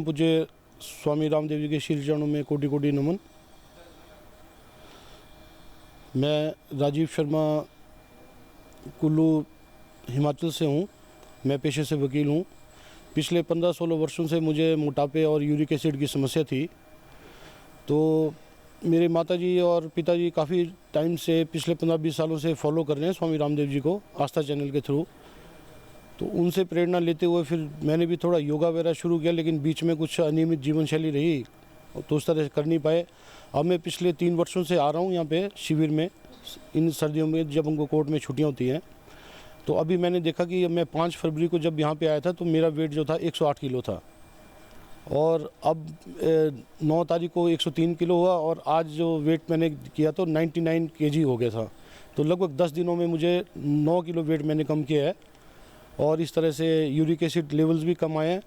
पूज्य स्वामी रामदेव जी के श्री चरणों में कोटि कोटि नमन। मैं राजीव शर्मा कुल्लू हिमाचल से हूँ। मैं पेशे से वकील हूँ। पिछले 15-16 वर्षों से मुझे मोटापे और यूरिक एसिड की समस्या थी। तो मेरे माताजी और पिताजी काफ़ी टाइम से पिछले 15-20 सालों से फॉलो कर रहे हैं स्वामी रामदेव जी को आस्था चैनल के थ्रू। तो उनसे प्रेरणा लेते हुए फिर मैंने भी थोड़ा योगा वगैरह शुरू किया, लेकिन बीच में कुछ अनियमित जीवन शैली रही तो उस तरह से कर नहीं पाए। अब मैं पिछले 3 वर्षों से आ रहा हूँ यहाँ पे शिविर में, इन सर्दियों में जब उनको कोर्ट में छुट्टियाँ होती हैं। तो अभी मैंने देखा कि मैं 5 फरवरी को जब यहाँ पे आया था तो मेरा वेट जो था 108 किलो था, और अब 9 तारीख को 103 किलो हुआ, और आज जो वेट मैंने किया तो 99 केजी हो गया था। तो लगभग 10 दिनों में मुझे 9 किलो वेट मैंने कम किया है, और इस तरह से यूरिक एसिड लेवल्स भी कम आए हैं,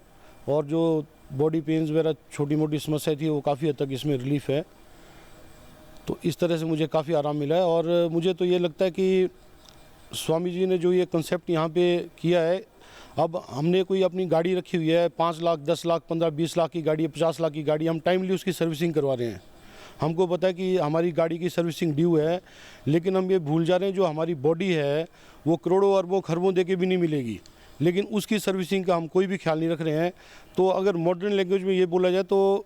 और जो बॉडी पेन्स वगैरह छोटी मोटी समस्या थी वो काफ़ी हद तक इसमें रिलीफ है। तो इस तरह से मुझे काफ़ी आराम मिला है। और मुझे तो ये लगता है कि स्वामी जी ने जो ये कंसेप्ट यहाँ पे किया है, अब हमने कोई अपनी गाड़ी रखी हुई है 5 लाख 10 लाख 15-20 लाख की गाड़ी है, 50 लाख की गाड़ी, हम टाइमली उसकी सर्विसिंग करवा रहे हैं। हमको पता है कि हमारी गाड़ी की सर्विसिंग ड्यू है, लेकिन हम ये भूल जा रहे हैं जो हमारी बॉडी है वो करोड़ों अरबों खरबों दे के भी नहीं मिलेगी, लेकिन उसकी सर्विसिंग का हम कोई भी ख्याल नहीं रख रहे हैं। तो अगर मॉडर्न लैंग्वेज में ये बोला जाए तो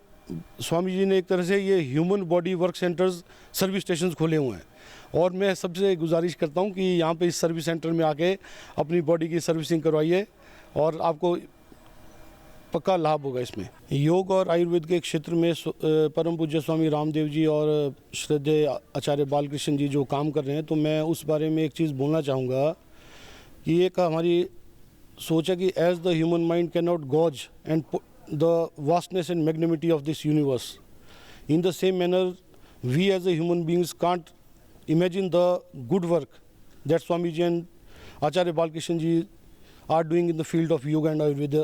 स्वामी जी ने एक तरह से ये human body work centres service station खोले हुए हैं, और मैं सबसे गुजारिश करता हूं कि यहाँ पे इस सर्विस सेंटर में आके अपनी बॉडी की सर्विसिंग करवाइए, और आपको पक्का लाभ होगा इसमें। योग और आयुर्वेद के क्षेत्र में परम पूज्य स्वामी रामदेव जी और श्रद्धेय आचार्य बालकृष्ण जी जो काम कर रहे हैं, तो मैं उस बारे में एक चीज़ बोलना चाहूँगा कि एक हमारी सोच है कि as the human mind can not gauge and the vastness and magnanimity of this universe, in the same manner we as a human beings can't imagine the good work that Swami ji and Acharya Balkrishna ji are doing in the field of yoga and Ayurveda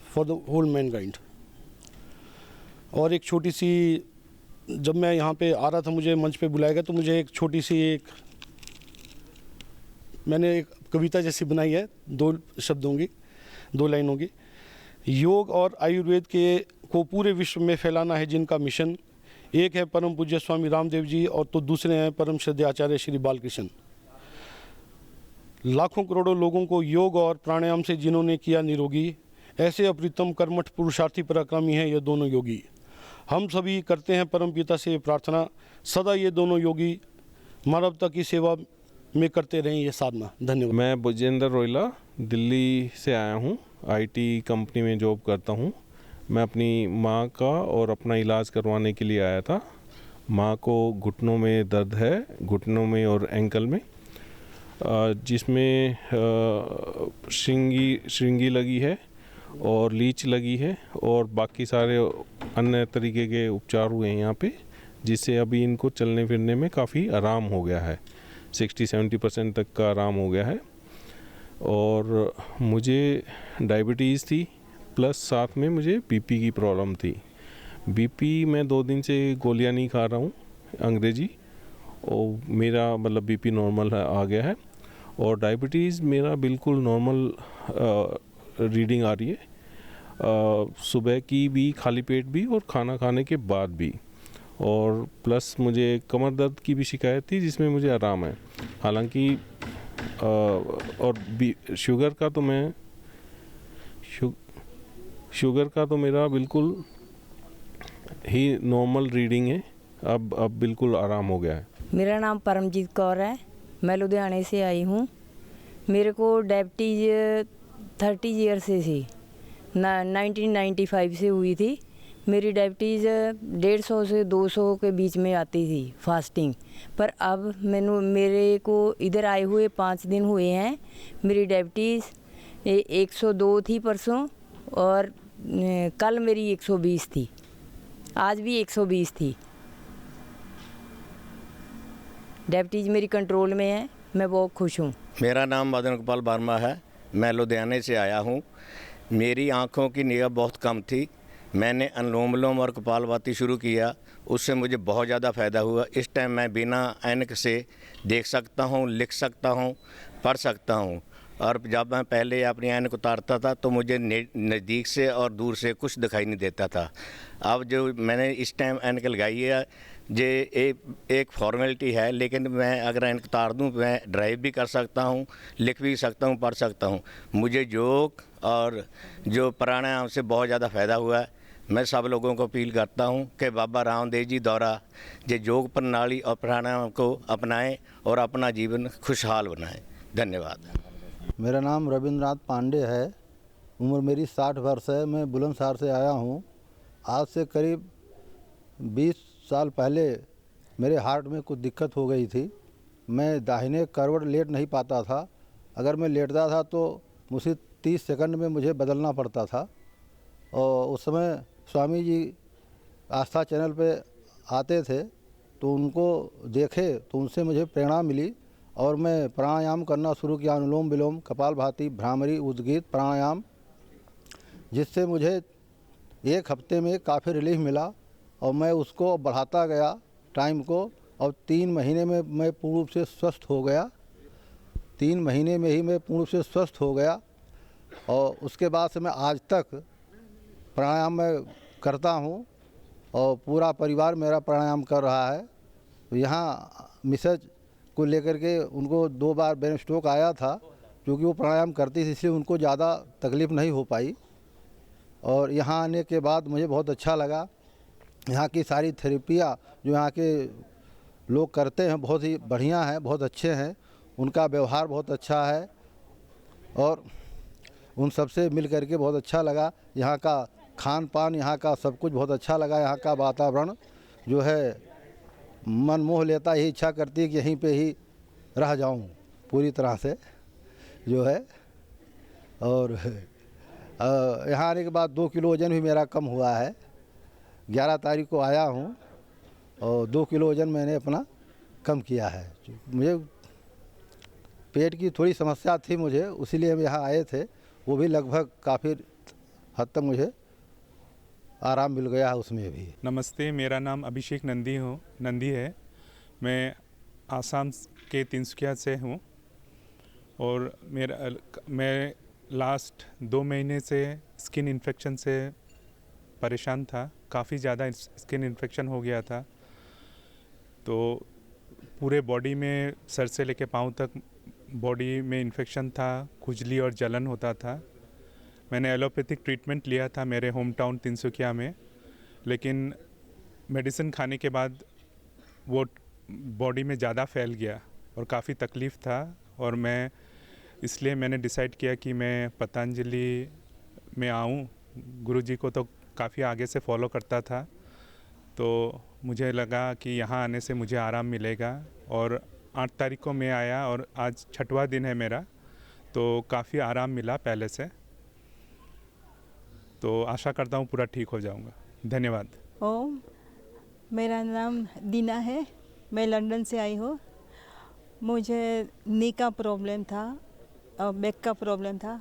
for the whole mankind. और एक छोटी सी, जब मैं यहाँ पे आ रहा था मुझे मंच पे बुलाया गया तो मुझे एक छोटी सी मैंने एक कविता जैसी बनाई है, 2 शब्दों की, 2 लाइनों की। योग और आयुर्वेद के को पूरे विश्व में फैलाना है जिनका मिशन, एक है परम पूज्य स्वामी रामदेव जी और तो दूसरे हैं परम श्रद्धेय आचार्य श्री बालकृष्ण। लाखों करोड़ों लोगों को योग और प्राणायाम से जिन्होंने किया निरोगी, ऐसे अप्रीतम कर्मठ पुरुषार्थी पराक्रमी हैं ये दोनों योगी। हम सभी करते हैं परम पिता से प्रार्थना, सदा ये दोनों योगी मानवता की सेवा में करते रहें ये साधना। धन्यवाद। मैं बुजेंद्र रोयला दिल्ली से आया हूँ, आईटी कंपनी में जॉब करता हूँ। मैं अपनी माँ का और अपना इलाज करवाने के लिए आया था। माँ को घुटनों में दर्द है, घुटनों में और एंकल में, जिसमें श्रृंगी लगी है और लीच लगी है, और बाकी सारे अन्य तरीके के उपचार हुए हैं यहाँ पे, जिससे अभी इनको चलने फिरने में काफ़ी आराम हो गया है। 60-70% तक का आराम हो गया है। और मुझे डायबिटीज़ थी, प्लस साथ में मुझे बीपी की प्रॉब्लम थी। बीपी मैं 2 दिन से गोलियां नहीं खा रहा हूँ अंग्रेजी, और मेरा मतलब बीपी नॉर्मल आ गया है, और डायबिटीज़ मेरा बिल्कुल नॉर्मल रीडिंग आ रही है, सुबह की भी, खाली पेट भी और खाना खाने के बाद भी। और प्लस मुझे कमर दर्द की भी शिकायत थी जिसमें मुझे आराम है। हालांकि और शुगर का तो मेरा बिल्कुल ही नॉर्मल रीडिंग है, अब बिल्कुल आराम हो गया है। मेरा नाम परमजीत कौर है, मैं लुधियाने से आई हूँ। मेरे को डायबिटीज 30 ईयर से थी, 1995 से हुई थी। मेरी डायबिटीज़ 150 से 200 के बीच में आती थी फास्टिंग, पर अब मेरे को इधर आए हुए 5 दिन हुए हैं। मेरी डायबिटीज़ 102 थी परसों, और कल मेरी 120 थी, आज भी 120 थी। डायबिटीज़ मेरी कंट्रोल में है, मैं बहुत खुश हूँ। मेरा नाम मदन गोपाल वर्मा है, मैं लुधियाने से आया हूँ। मेरी आँखों की निगाह बहुत कम थी। मैंने अनुलोम विलोम और कपालभाति शुरू किया, उससे मुझे बहुत ज़्यादा फ़ायदा हुआ। इस टाइम मैं बिना ऐनक से देख सकता हूँ, लिख सकता हूँ, पढ़ सकता हूँ। और जब मैं पहले अपनी ऐनक उतारता था तो मुझे नज़दीक से और दूर से कुछ दिखाई नहीं देता था। अब जो मैंने इस टाइम ऐनक लगाई है, ये एक फॉर्मेलिटी है, लेकिन मैं अगर ऐनक उतार दूँ मैं ड्राइव भी कर सकता हूँ, लिख भी सकता हूँ, पढ़ सकता हूँ। मुझे योग और जो प्राणायाम से बहुत ज़्यादा फ़ायदा हुआ है। मैं सब लोगों को अपील करता हूं कि बाबा रामदेव जी द्वारा ये योग प्रणाली और प्राणायाम को अपनाएं और अपना जीवन खुशहाल बनाएं। धन्यवाद। मेरा नाम रविंद्रनाथ पांडे है। उम्र मेरी 60 वर्ष है। मैं बुलंदशहर से आया हूं। आज से करीब 20 साल पहले मेरे हार्ट में कुछ दिक्कत हो गई थी। मैं दाहिने करवट लेट नहीं पाता था। अगर मैं लेटता था तो मुझे 30 सेकंड में मुझे बदलना पड़ता था। और उस समय स्वामी जी आस्था चैनल पे आते थे तो उनको देखे तो उनसे मुझे प्रेरणा मिली और मैं प्राणायाम करना शुरू किया, अनुलोम विलोम, कपालभाति, भ्रामरी, उद्गीत प्राणायाम, जिससे मुझे एक हफ्ते में काफ़ी रिलीफ मिला और मैं उसको बढ़ाता गया टाइम को और 3 महीने में मैं पूर्ण रूप से स्वस्थ हो गया। 3 महीने में ही मैं पूर्ण रूप से स्वस्थ हो गया और उसके बाद से मैं आज तक प्राणायाम मैं करता हूँ और पूरा परिवार मेरा प्राणायाम कर रहा है। यहाँ मिसेज को लेकर के उनको 2 बार ब्रेन स्ट्रोक आया था, क्योंकि वो प्राणायाम करती थी इसलिए उनको ज़्यादा तकलीफ़ नहीं हो पाई। और यहाँ आने के बाद मुझे बहुत अच्छा लगा। यहाँ की सारी थेरेपियाँ जो यहाँ के लोग करते हैं बहुत ही बढ़िया हैं, बहुत अच्छे हैं। उनका व्यवहार बहुत अच्छा है और उन सबसे मिल करके बहुत अच्छा लगा। यहाँ का खान पान, यहाँ का सब कुछ बहुत अच्छा लगा। यहाँ का वातावरण जो है मन मोह लेता, यही इच्छा करती है कि यहीं पे ही रह जाऊँ पूरी तरह से जो है। और यहाँ आने के बाद 2 किलो वज़न भी मेरा कम हुआ है। 11 तारीख को आया हूँ और 2 किलो वज़न मैंने अपना कम किया है। मुझे पेट की थोड़ी समस्या थी मुझे, उसीलिए हम यहाँ आए थे। वो भी लगभग काफ़ी हद तक मुझे आराम मिल गया है उसमें भी। नमस्ते, मेरा नाम अभिषेक नंदी है। मैं आसाम के तिनसुकिया से हूँ और मैं लास्ट 2 महीने से स्किन इन्फेक्शन से परेशान था। काफ़ी ज़्यादा स्किन इन्फेक्शन हो गया था, तो पूरे बॉडी में सर से लेके पाँव तक बॉडी में इन्फेक्शन था, खुजली और जलन होता था। मैंने एलोपैथिक ट्रीटमेंट लिया था मेरे होम टाउन तिनसुकिया में, लेकिन मेडिसिन खाने के बाद वो बॉडी में ज़्यादा फैल गया और काफ़ी तकलीफ़ था। और इसलिए मैंने डिसाइड किया कि मैं पतंजलि में आऊँ। गुरुजी को तो काफ़ी आगे से फॉलो करता था, तो मुझे लगा कि यहाँ आने से मुझे आराम मिलेगा। और 8 तारीख को मैं आया और आज 6वां दिन है मेरा, तो काफ़ी आराम मिला पहले से। तो आशा करता हूँ पूरा ठीक हो जाऊँगा। धन्यवाद। ओम, मेरा नाम दीना है। मैं लंदन से आई हूँ। मुझे नी का प्रॉब्लम था और बैक का प्रॉब्लम था,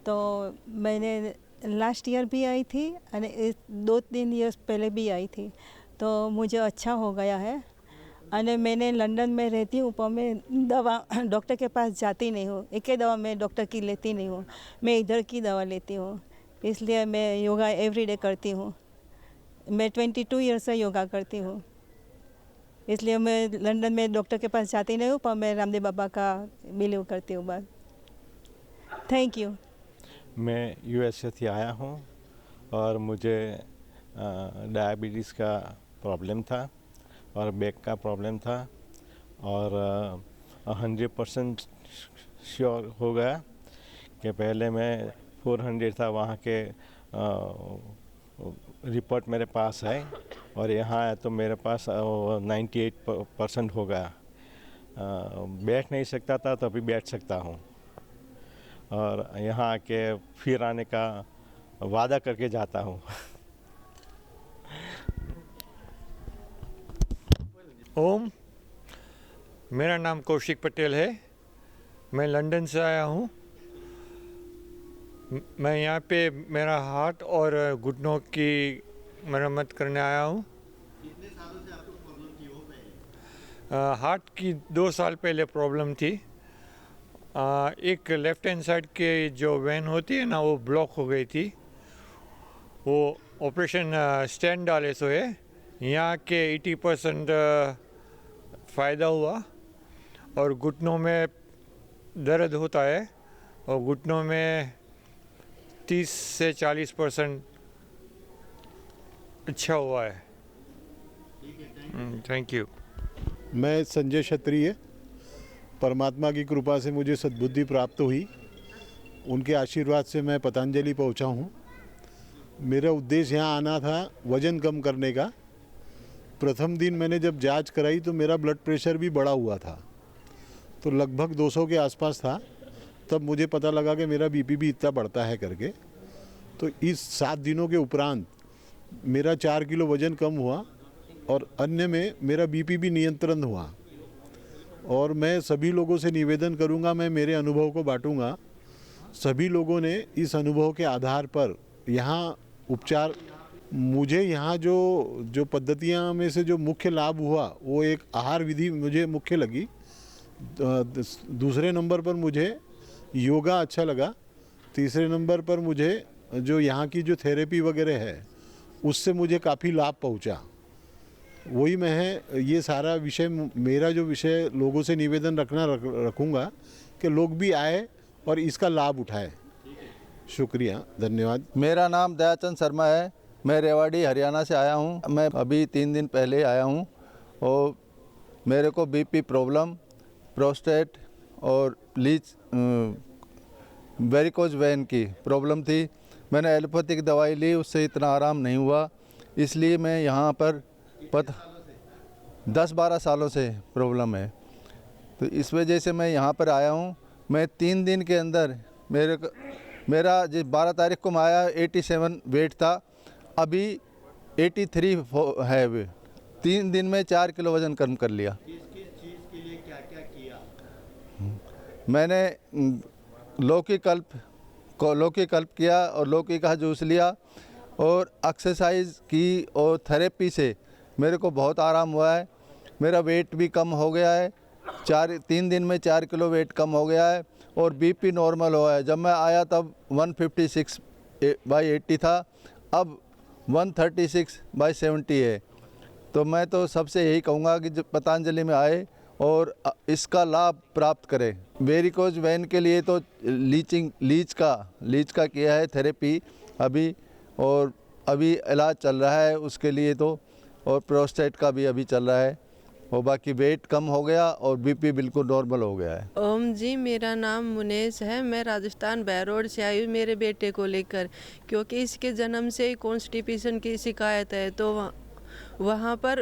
तो मैंने लास्ट ईयर भी आई थी और 2-3 ईयर्स पहले भी आई थी, तो मुझे अच्छा हो गया है। और मैंने लंदन में रहती हूँ, पर मैं दवा डॉक्टर के पास जाती नहीं हूँ। एक ही दवा मैं डॉक्टर की लेती नहीं हूँ, मैं इधर की दवा लेती हूँ। इसलिए मैं योगा एवरीडे करती हूँ। मैं 22 ईयर से योगा करती हूँ, इसलिए मैं लंदन में डॉक्टर के पास जाती नहीं हूँ, पर मैं रामदेव बाबा का बिलीव करती हूँ बस। Thank you. मैं यूएसए से आया हूँ और मुझे डायबिटीज़ का प्रॉब्लम था और बैक का प्रॉब्लम था और 100% श्योर हो गया कि पहले मैं 400 था, वहाँ के रिपोर्ट मेरे पास है और यहाँ आया तो मेरे पास 98% हो गया। बैठ नहीं सकता था तो अभी बैठ सकता हूँ और यहाँ आके फिर आने का वादा करके जाता हूँ। ओम, मेरा नाम कौशिक पटेल है। मैं लंदन से आया हूँ। मैं यहाँ पे मेरा हार्ट और घुटनों की मरम्मत करने आया हूँ। कितने सालों से आपको प्रॉब्लम थी वो पहले? हार्ट की 2 साल पहले प्रॉब्लम थी एक लेफ्ट हैंड साइड के जो वेन होती है ना वो ब्लॉक हो गई थी। वो ऑपरेशन स्टेंट डाले सो है, यहाँ के 80% फ़ायदा हुआ। और घुटनों में दर्द होता है और घुटनों में 30 से 40% अच्छा हुआ है। Thank you. मैं संजय क्षत्रिय, परमात्मा की कृपा से मुझे सद्बुद्धि प्राप्त हुई। उनके आशीर्वाद से मैं पतंजलि पहुंचा हूं। मेरा उद्देश्य यहाँ आना था वज़न कम करने का। प्रथम दिन मैंने जब जांच कराई तो मेरा ब्लड प्रेशर भी बढ़ा हुआ था, तो लगभग 200 के आसपास था। तब मुझे पता लगा कि मेरा बीपी भी इतना बढ़ता है करके। तो इस 7 दिनों के उपरांत मेरा 4 किलो वज़न कम हुआ और अन्य में मेरा बीपी भी नियंत्रण हुआ। और मैं सभी लोगों से निवेदन करूंगा, मैं मेरे अनुभव को बांटूंगा। सभी लोगों ने इस अनुभव के आधार पर यहाँ उपचार, मुझे यहाँ जो पद्धतियाँ में से जो मुख्य लाभ हुआ वो एक आहार विधि मुझे मुख्य लगी। दूसरे नंबर पर मुझे योगा अच्छा लगा। तीसरे नंबर पर मुझे जो यहाँ की जो थेरेपी वगैरह है उससे मुझे काफ़ी लाभ पहुँचा। वही मैं है, ये सारा विषय, मेरा जो विषय लोगों से निवेदन रखूँगा कि लोग भी आए और इसका लाभ उठाएं। शुक्रिया, धन्यवाद। मेरा नाम दयाचंद शर्मा है। मैं रेवाड़ी हरियाणा से आया हूँ। मैं अभी 3 दिन पहले आया हूँ और मेरे को बीपी प्रॉब्लम, प्रोस्टेट और लीच वेरिकोज वेन की प्रॉब्लम थी। मैंने एलोपैथिक दवाई ली, उससे इतना आराम नहीं हुआ। इसलिए मैं यहाँ पर 10-12 सालों से प्रॉब्लम है, तो इस वजह से मैं यहाँ पर आया हूँ। मैं 3 दिन के अंदर मेरा जिस 12 तारीख को मैं आया 87 वेट था, अभी 83 है। वे 3 दिन में 4 किलो वज़न कम कर लिया। किस चीज़ के लिए क्या क्या किया? मैंने लौकी कल्प किया और लौकी का जूस लिया और एक्सरसाइज की और थेरेपी से मेरे को बहुत आराम हुआ है। मेरा वेट भी कम हो गया है। 3 दिन में 4 किलो वेट कम हो गया है और बीपी नॉर्मल हुआ है। जब मैं आया तब 156/80 था, अब 136/70 है। तो मैं तो सबसे यही कहूँगा कि जब पतंजलि में आए और इसका लाभ प्राप्त करें। वेरिकोज वेन के लिए तो लीच का किया है थेरेपी अभी, और अभी इलाज चल रहा है उसके लिए तो, और प्रोस्टेट का भी अभी चल रहा है, और बाकी वेट कम हो गया और बीपी बिल्कुल नॉर्मल हो गया है। ओम जी, मेरा नाम मुनेश है। मैं राजस्थान बैरोड से आई हूँ मेरे बेटे को लेकर, क्योंकि इसके जन्म से ही कॉन्स्टिपेशन की शिकायत है। तो वहाँ पर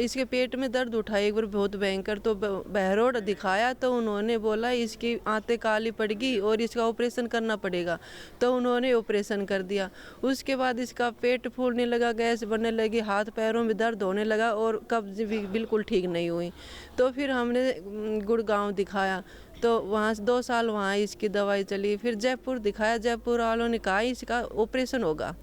इसके पेट में दर्द उठा एक बार बहुत भयंकर, तो बहरोड दिखाया तो उन्होंने बोला इसकी आंतें काली पड़गी और इसका ऑपरेशन करना पड़ेगा। तो उन्होंने ऑपरेशन कर दिया। उसके बाद इसका पेट फूलने लगा, गैस बनने लगी, हाथ पैरों में दर्द होने लगा और कब्ज भी बिल्कुल ठीक नहीं हुई। तो फिर हमने गुड़गांव दिखाया, तो वहाँ 2 साल वहाँ इसकी दवाई चली। फिर जयपुर दिखाया, जयपुर वालों ने कहा इसका ऑपरेशन होगा।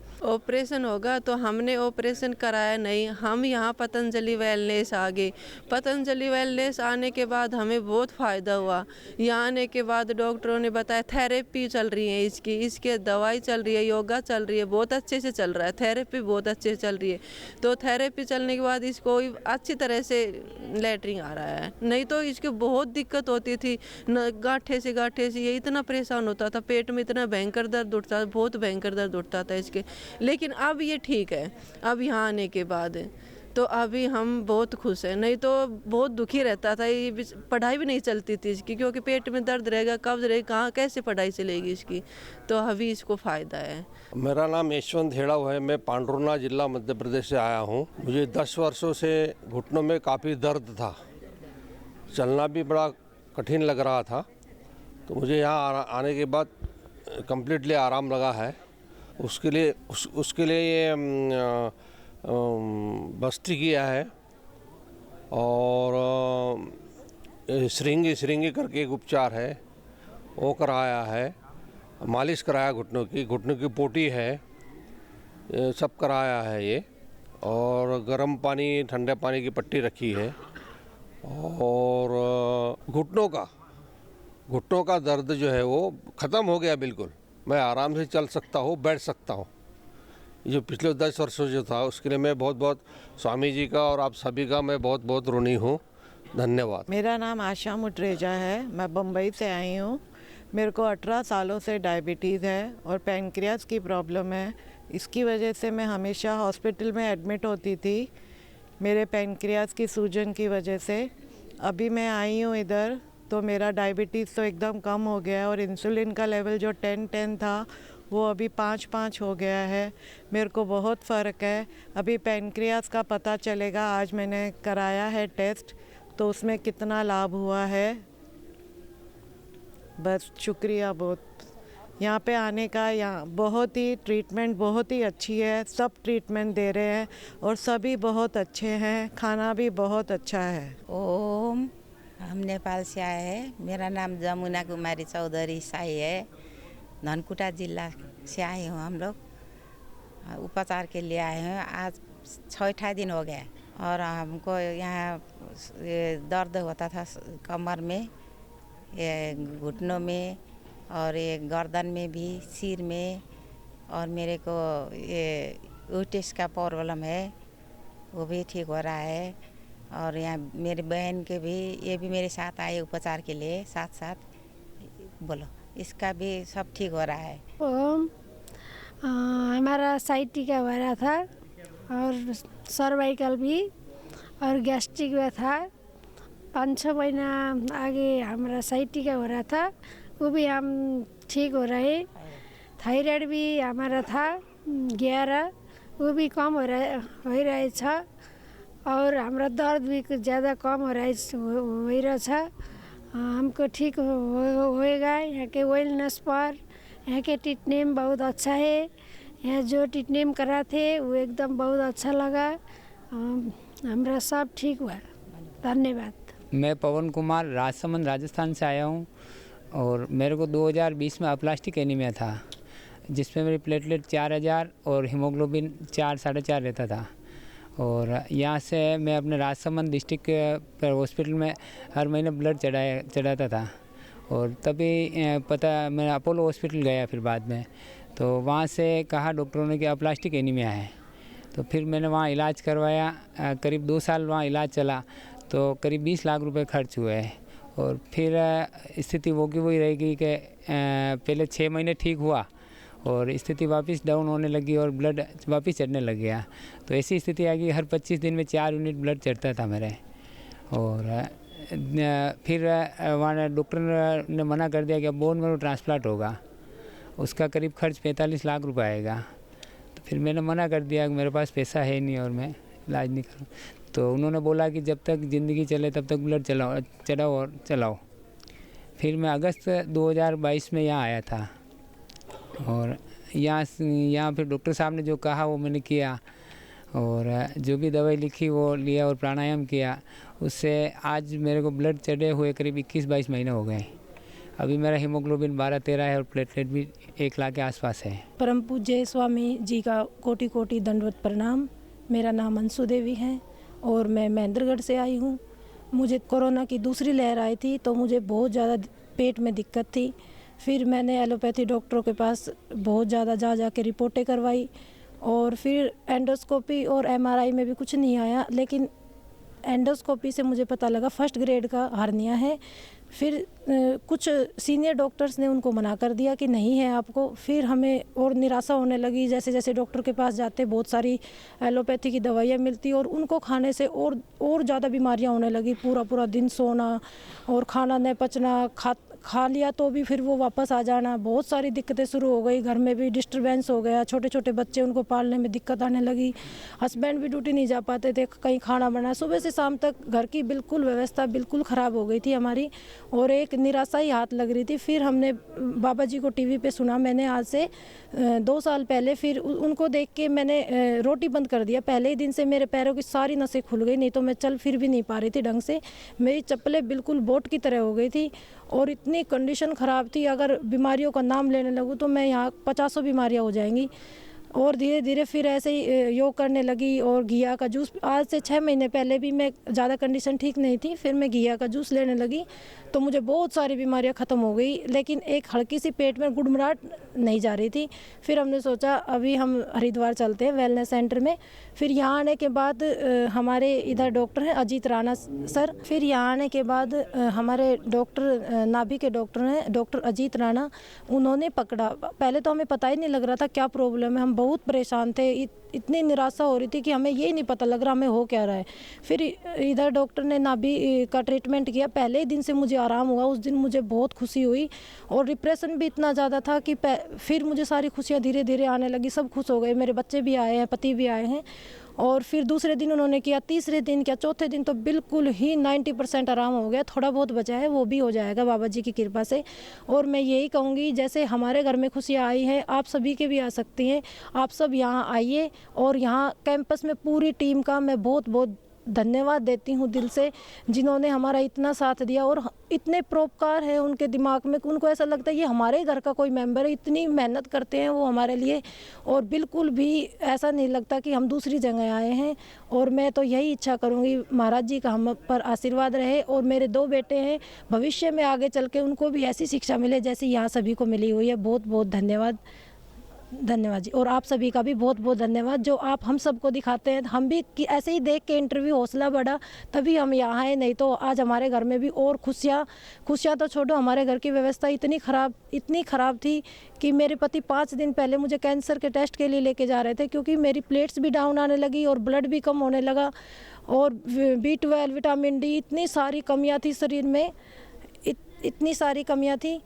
तो हमने ऑपरेशन कराया नहीं। हम यहाँ पतंजलि वेलनेस आ गए। पतंजलि वेलनेस आने के बाद हमें बहुत फ़ायदा हुआ। यहाँ आने के बाद डॉक्टरों ने बताया थेरेपी चल रही है इसके दवाई चल रही है, योगा चल रही है, बहुत अच्छे से चल रहा है, थेरेपी बहुत अच्छे से चल रही है। तो थेरेपी चलने के बाद इसको अच्छी तरह से लैट्रिन आ रहा है। नहीं तो इसकी बहुत दिक्कत होती थी, गांठे से ये इतना परेशान होता था, पेट में इतना भयंकर दर्द उठता था, बहुत भयंकर दर्द उठता था इसके। लेकिन अब ये ठीक है, अब यहाँ आने के बाद तो अभी हम बहुत खुश हैं। नहीं तो बहुत दुखी रहता था, ये पढ़ाई भी नहीं चलती थी इसकी, क्योंकि पेट में दर्द रहेगा, कब्ज रहेगा, कहाँ कैसे पढ़ाई चलेगी इसकी। तो अभी इसको फ़ायदा है। मेरा नाम यशवंत हेड़ा है। मैं पांडुरना जिला मध्य प्रदेश से आया हूँ। मुझे 10 वर्षों से घुटनों में काफ़ी दर्द था, चलना भी बड़ा कठिन लग रहा था। तो मुझे यहाँ आने के बाद कम्प्लीटली आराम लगा है। उसके लिए ये बस्ती किया है और श्रृंगी करके एक उपचार है वो कराया है, मालिश कराया घुटनों की पोटी है, ये सब कराया है ये। और गर्म पानी ठंडे पानी की पट्टी रखी है। और घुटनों का घुटनों का दर्द जो है वो ख़त्म हो गया बिल्कुल। मैं आराम से चल सकता हूँ, बैठ सकता हूँ। ये जो पिछले 10 वर्षों जो था उसके लिए मैं बहुत बहुत स्वामी जी का और आप सभी का मैं बहुत बहुत ऋणी हूँ। धन्यवाद। मेरा नाम आशा मुटरेजा है, मैं बम्बई से आई हूँ। मेरे को 18 सालों से डायबिटीज़ है और पैनक्रियाज की प्रॉब्लम है। इसकी वजह से मैं हमेशा हॉस्पिटल में एडमिट होती थी मेरे पैनक्रियाज की सूजन की वजह से। अभी मैं आई हूँ इधर तो मेरा डायबिटीज़ तो एकदम कम हो गया है और इंसुलिन का लेवल जो 10-10 था वो अभी 5-5 हो गया है। मेरे को बहुत फ़र्क है। अभी पैनक्रियाज का पता चलेगा, आज मैंने कराया है टेस्ट तो उसमें कितना लाभ हुआ है। बस शुक्रिया बहुत। यहाँ पे आने का, यहाँ बहुत ही ट्रीटमेंट बहुत ही अच्छी है, सब ट्रीटमेंट दे रहे हैं और सभी बहुत अच्छे हैं, खाना भी बहुत अच्छा है। ओम, हम नेपाल से आए हैं। मेरा नाम जमुना कुमारी चौधरी साई है। धनकुटा जिला से आए हैं हम लोग, उपचार के लिए आए हैं। आज 6 दिन हो गया और हमको यहाँ दर्द होता था कमर में, ये घुटनों में और ये गर्दन में भी, सिर में, और मेरे को ये यूटिस का प्रॉब्लम है वो भी ठीक हो रहा है। और यहाँ मेरी बहन के भी, ये भी मेरे साथ आए उपचार के लिए, साथ साथ बोलो, इसका भी सब ठीक हो रहा है। हमारा साइटिका हो रहा था और सर्वाइकल भी और गैस्ट्रिक भी था। 5-6 महीना आगे हमारा साइटिका हो रहा था, वो भी हम ठीक हो रहे। थायराइड भी हमारा था 11, वो भी कम हो रहेछ और हमारा दर्द भी ज़्यादा कम हो रहेछ। हमको ठीक होएगा। यहाँ के वेलनेस पर यहाँ के ट्रीटमेंट बहुत अच्छा है। यहाँ जो ट्रीटमेंट करा थे वो एकदम बहुत अच्छा लगा। हमारा सब ठीक हुआ। धन्यवाद। मैं पवन कुमार राजसमंद राजस्थान से आया हूँ और मेरे को 2020 में अप्लास्टिक एनीमिया था, जिसमें मेरी प्लेटलेट 4000 और हीमोग्लोबिन 4-4.5 रहता था। और यहाँ से मैं अपने राजसमंद डिस्ट्रिक्ट पर हॉस्पिटल में हर महीने ब्लड चढ़ाता था। और तभी पता, मैं अपोलो हॉस्पिटल गया फिर बाद में, तो वहाँ से कहा डॉक्टरों ने कि अप्लास्टिक एनीमिया है। तो फिर मैंने वहाँ इलाज करवाया, करीब 2 साल वहाँ इलाज चला तो करीब 20 लाख रुपए खर्च हुए। और फिर स्थिति वो की वही रहेगी कि पहले 6 महीने ठीक हुआ और स्थिति वापस डाउन होने लगी और ब्लड वापस चढ़ने लग गया। तो ऐसी स्थिति आ गई, हर 25 दिन में 4 यूनिट ब्लड चढ़ता था मेरे। और फिर वहाँ डॉक्टर ने मना कर दिया कि बोन मैरो ट्रांसप्लांट होगा, उसका करीब खर्च 45 लाख रुपए आएगा। तो फिर मैंने मना कर दिया कि मेरे पास पैसा है नहीं और मैं इलाज नहीं करूँ। तो उन्होंने बोला कि जब तक ज़िंदगी चले तब तक ब्लड चढ़ाओ और चलाओ। फिर मैं अगस्त 2022 में यहाँ आया था और यहाँ फिर डॉक्टर साहब ने जो कहा वो मैंने किया और जो भी दवाई लिखी वो लिया और प्राणायाम किया। उससे आज मेरे को ब्लड चढ़े हुए करीब 21-22 महीने हो गए। अभी मेरा हीमोग्लोबिन 12-13 है और प्लेटलेट भी 1 लाख के आसपास है। परम पूज्य स्वामी जी का कोटि कोटि दंडवत प्रणाम। मेरा नाम अंशु देवी है और मैं महेंद्रगढ़ से आई हूँ। मुझे कोरोना की दूसरी लहर आई थी तो मुझे बहुत ज़्यादा पेट में दिक्कत थी। फिर मैंने एलोपैथी डॉक्टरों के पास बहुत ज़्यादा जा के रिपोर्टें करवाई और फिर एंडोस्कोपी और एमआरआई में भी कुछ नहीं आया, लेकिन एंडोस्कोपी से मुझे पता लगा 1st ग्रेड का हार्निया है। फिर कुछ सीनियर डॉक्टर्स ने उनको मना कर दिया कि नहीं है आपको। फिर हमें और निराशा होने लगी। जैसे जैसे डॉक्टर के पास जाते बहुत सारी एलोपैथी की दवाइयाँ मिलती और उनको खाने से और ज़्यादा बीमारियाँ होने लगी। पूरा दिन सोना और खाना नहीं पचना, खा लिया तो भी फिर वो वापस आ जाना। बहुत सारी दिक्कतें शुरू हो गई। घर में भी डिस्टर्बेंस हो गया। छोटे छोटे बच्चे, उनको पालने में दिक्कत आने लगी। हस्बैंड भी ड्यूटी नहीं जा पाते थे, कहीं खाना बना। सुबह से शाम तक घर की बिल्कुल व्यवस्था बिल्कुल ख़राब हो गई थी हमारी और एक निराशा ही हाथ लग रही थी। फिर हमने बाबा जी को टीवी पे सुना। मैंने आज से 2 साल पहले फिर उनको देख के मैंने रोटी बंद कर दिया। पहले ही दिन से मेरे पैरों की सारी नसें खुल गई, नहीं तो मैं चल फिर भी नहीं पा रही थी ढंग से। मेरी चप्पलें बिल्कुल बोट की तरह हो गई थी और इतनी कंडीशन ख़राब थी। अगर बीमारियों का नाम लेने लगूँ तो मैं यहाँ 50 बीमारियाँ हो जाएंगी। और धीरे धीरे फिर ऐसे ही योग करने लगी और घिया का जूस। आज से 6 महीने पहले भी मैं ज़्यादा कंडीशन ठीक नहीं थी, फिर मैं घिया का जूस लेने लगी तो मुझे बहुत सारी बीमारियां ख़त्म हो गई, लेकिन एक हल्की सी पेट में गुड़गुड़ाहट नहीं जा रही थी। फिर हमने सोचा अभी हम हरिद्वार चलते हैं वेलनेस सेंटर में। फिर यहाँ आने के बाद हमारे इधर डॉक्टर हैं अजीत राणा सर। फिर यहाँ आने के बाद हमारे डॉक्टर नाभि के डॉक्टर हैं डॉक्टर अजीत राणा, उन्होंने पकड़ा। पहले तो हमें पता ही नहीं लग रहा था क्या प्रॉब्लम है, हम बहुत परेशान थे, इतनी निराशा हो रही थी कि हमें ये नहीं पता लग रहा हमें हो क्या रहा है। फिर इधर डॉक्टर ने नाभि का ट्रीटमेंट किया, पहले ही दिन से मुझे आराम हुआ। उस दिन मुझे बहुत खुशी हुई और डिप्रेशन भी इतना ज़्यादा था कि फिर मुझे सारी खुशियाँ धीरे धीरे आने लगी, सब खुश हो गए, मेरे बच्चे भी आए हैं, पति भी आए हैं। और फिर दूसरे दिन उन्होंने किया, तीसरे दिन किया, चौथे दिन तो बिल्कुल ही 90% आराम हो गया। थोड़ा बहुत बचा है वो भी हो जाएगा बाबा जी की कृपा से। और मैं यही कहूँगी जैसे हमारे घर में खुशियाँ आई हैं आप सभी के भी आ सकती हैं। आप सब यहाँ आइए और यहाँ कैंपस में पूरी टीम का मैं बहुत बहुत धन्यवाद देती हूँ दिल से, जिन्होंने हमारा इतना साथ दिया और इतने परोपकार है उनके दिमाग में कि उनको ऐसा लगता है ये हमारे घर का कोई मेंबर है। इतनी मेहनत करते हैं वो हमारे लिए और बिल्कुल भी ऐसा नहीं लगता कि हम दूसरी जगह आए हैं। और मैं तो यही इच्छा करूँगी महाराज जी का हम पर आशीर्वाद रहे और मेरे 2 बेटे हैं, भविष्य में आगे चल के उनको भी ऐसी शिक्षा मिले जैसी यहाँ सभी को मिली हुई है। बहुत बहुत धन्यवाद जी। और आप सभी का भी बहुत बहुत धन्यवाद जो आप हम सबको दिखाते हैं। हम भी ऐसे ही देख के इंटरव्यू हौसला बढ़ा तभी हम यहाँ आए, नहीं तो आज हमारे घर में भी और खुशियाँ तो छोड़ो, हमारे घर की व्यवस्था इतनी ख़राब थी कि मेरे पति 5 दिन पहले मुझे कैंसर के टेस्ट के लिए लेके जा रहे थे, क्योंकि मेरी प्लेट्स भी डाउन आने लगी और ब्लड भी कम होने लगा और B12 विटामिन डी इतनी सारी कमियाँ थी शरीर में, इतनी सारी कमियाँ थी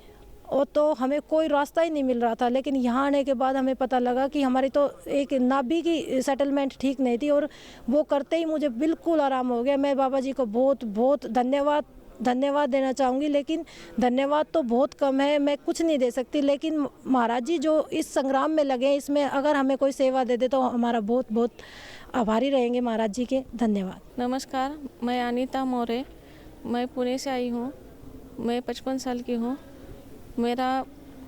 और तो हमें कोई रास्ता ही नहीं मिल रहा था। लेकिन यहाँ आने के बाद हमें पता लगा कि हमारी तो एक नाभि की सेटलमेंट ठीक नहीं थी और वो करते ही मुझे बिल्कुल आराम हो गया। मैं बाबा जी को बहुत बहुत धन्यवाद देना चाहूँगी, लेकिन धन्यवाद तो बहुत कम है, मैं कुछ नहीं दे सकती। लेकिन महाराज जी जो इस संग्राम में लगे, इसमें अगर हमें कोई सेवा दे दे तो हमारा बहुत बहुत आभारी रहेंगे महाराज जी के। धन्यवाद। नमस्कार, मैं अनीता मोरे, मैं पुणे से आई हूँ। मैं 55 साल की हूँ। मेरा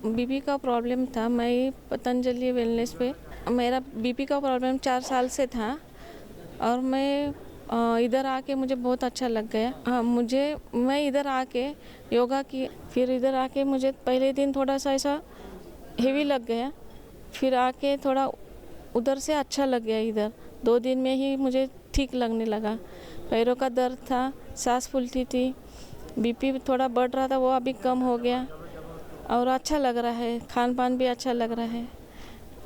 बीपी का प्रॉब्लम था। मैं पतंजलि वेलनेस पे मेरा बीपी का प्रॉब्लम 4 साल से था और मैं इधर आके मुझे बहुत अच्छा लग गया। हाँ, मैं इधर आके योगा की, फिर इधर आके मुझे पहले दिन थोड़ा सा ऐसा हेवी लग गया, फिर आके थोड़ा उधर से अच्छा लग गया। इधर 2 दिन में ही मुझे ठीक लगने लगा। पैरों का दर्द था, सांस फूलती थी, बीपी थोड़ा बढ़ रहा था, वो अभी कम हो गया और अच्छा लग रहा है। खान पान भी अच्छा लग रहा है,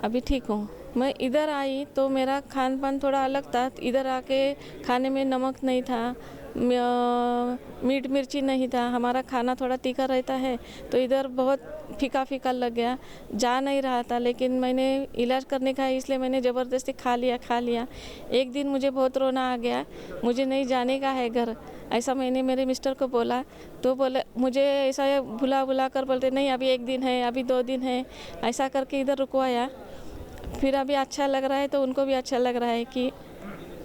अभी ठीक हूँ। मैं इधर आई तो मेरा खान पान थोड़ा अलग था। इधर आके खाने में नमक नहीं था, मीठ मिर्ची नहीं था, हमारा खाना थोड़ा तीखा रहता है, तो इधर बहुत फीका फीका लग गया, जा नहीं रहा था। लेकिन मैंने इलाज करने का इसलिए मैंने ज़बरदस्ती खा लिया। एक दिन मुझे बहुत रोना आ गया, मुझे नहीं जाने का है घर, ऐसा मैंने मेरे मिस्टर को बोला तो बोले मुझे ऐसा बुला कर बोलते नहीं अभी 1 दिन है, अभी 2 दिन है, ऐसा करके इधर रुकवाया। फिर अभी अच्छा लग रहा है तो उनको भी अच्छा लग रहा है कि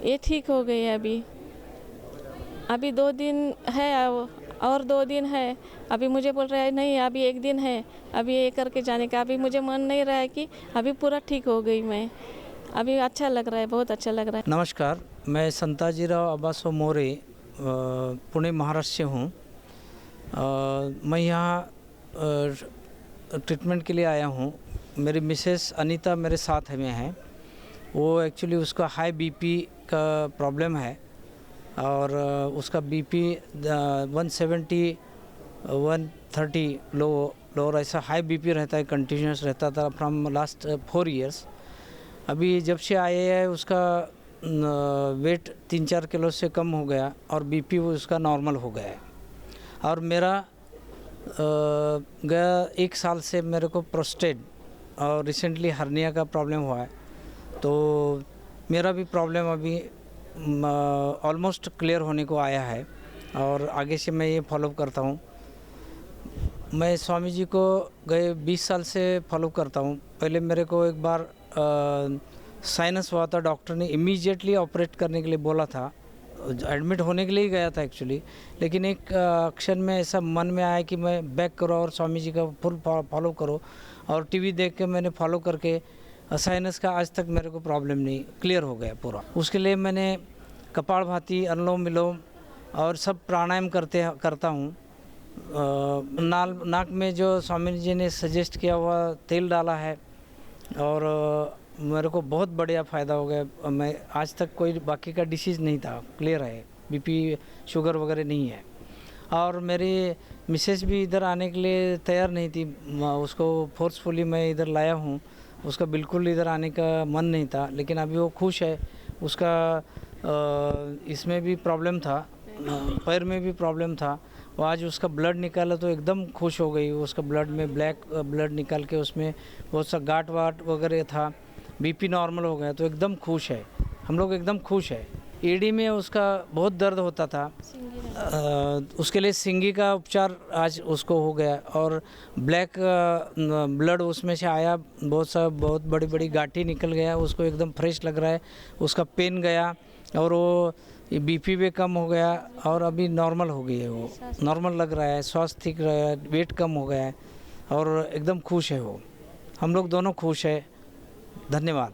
ये ठीक हो गई है। अभी 2 दिन है और 2 दिन है। अभी मुझे बोल रहा है नहीं अभी 1 दिन है, अभी ये करके जाने का। अभी मुझे मन नहीं रहा है कि अभी पूरा ठीक हो गई मैं, अभी अच्छा लग रहा है, बहुत अच्छा लग रहा है। नमस्कार, मैं संताजीराव अब्बासो मोरे पुणे महाराष्ट्र से हूँ। मैं यहाँ ट्रीटमेंट के लिए आया हूँ। मेरी मिसेस अनीता मेरे साथ में है। वो एक्चुअली उसका हाई बीपी का प्रॉब्लम है और उसका बीपी 170 130 लो ऐसा हाई बीपी रहता है, कंटिन्यूस रहता था फ्रॉम लास्ट 4 इयर्स। अभी जब से आए हैं उसका वेट 3-4 किलो से कम हो गया और बीपी उसका नॉर्मल हो गया है। और मेरा गया 1 साल से मेरे को प्रोस्टेट और रिसेंटली हर्निया का प्रॉब्लम हुआ है, तो मेरा भी प्रॉब्लम अभी ऑलमोस्ट क्लियर होने को आया है और आगे से मैं ये फॉलो करता हूँ। मैं स्वामी जी को गए 20 साल से फॉलो करता हूँ। पहले मेरे को एक बार साइनस हुआ था, डॉक्टर ने इमीडिएटली ऑपरेट करने के लिए बोला था, एडमिट होने के लिए ही गया था एक्चुअली। लेकिन एक क्षण में ऐसा मन में आया कि मैं बैक करो और स्वामी जी का फुल फॉलो करो, और टीवी देख के मैंने फॉलो करके साइनस का आज तक मेरे को प्रॉब्लम नहीं, क्लियर हो गया पूरा। उसके लिए मैंने कपालभाति, अनुलोम विलोम और सब प्राणायाम करता हूँ। नाक में जो स्वामी जी ने सजेस्ट किया हुआ तेल डाला है और मेरे को बहुत बढ़िया फ़ायदा हो गया। मैं आज तक कोई बाकी का डिसीज़ नहीं था, क्लियर है, बीपी शुगर वगैरह नहीं है। और मेरी मिसेस भी इधर आने के लिए तैयार नहीं थी, उसको फोर्सफुली मैं इधर लाया हूँ। उसका बिल्कुल इधर आने का मन नहीं था, लेकिन अभी वो खुश है। उसका इसमें भी प्रॉब्लम था, पैर में भी प्रॉब्लम था। वो आज उसका ब्लड निकाला तो एकदम खुश हो गई। उसका ब्लड में ब्लैक ब्लड निकाल के उसमें बहुत सा गांठ वाट वगैरह था, बीपी नॉर्मल हो गया, तो एकदम खुश है। हम लोग एकदम खुश है। एडी में उसका बहुत दर्द होता था, उसके लिए सिंगी का उपचार आज उसको हो गया और ब्लैक ब्लड उसमें से आया, बहुत बड़ी बड़ी गांठी निकल गया, उसको एकदम फ्रेश लग रहा है। उसका पेन गया और वो बीपी भी कम हो गया और अभी नॉर्मल हो गई है, वो नॉर्मल लग रहा है, स्वास्थ्य ठीक रहा है, वेट कम हो गया है और एकदम खुश है वो। हम लोग दोनों खुश है। धन्यवाद।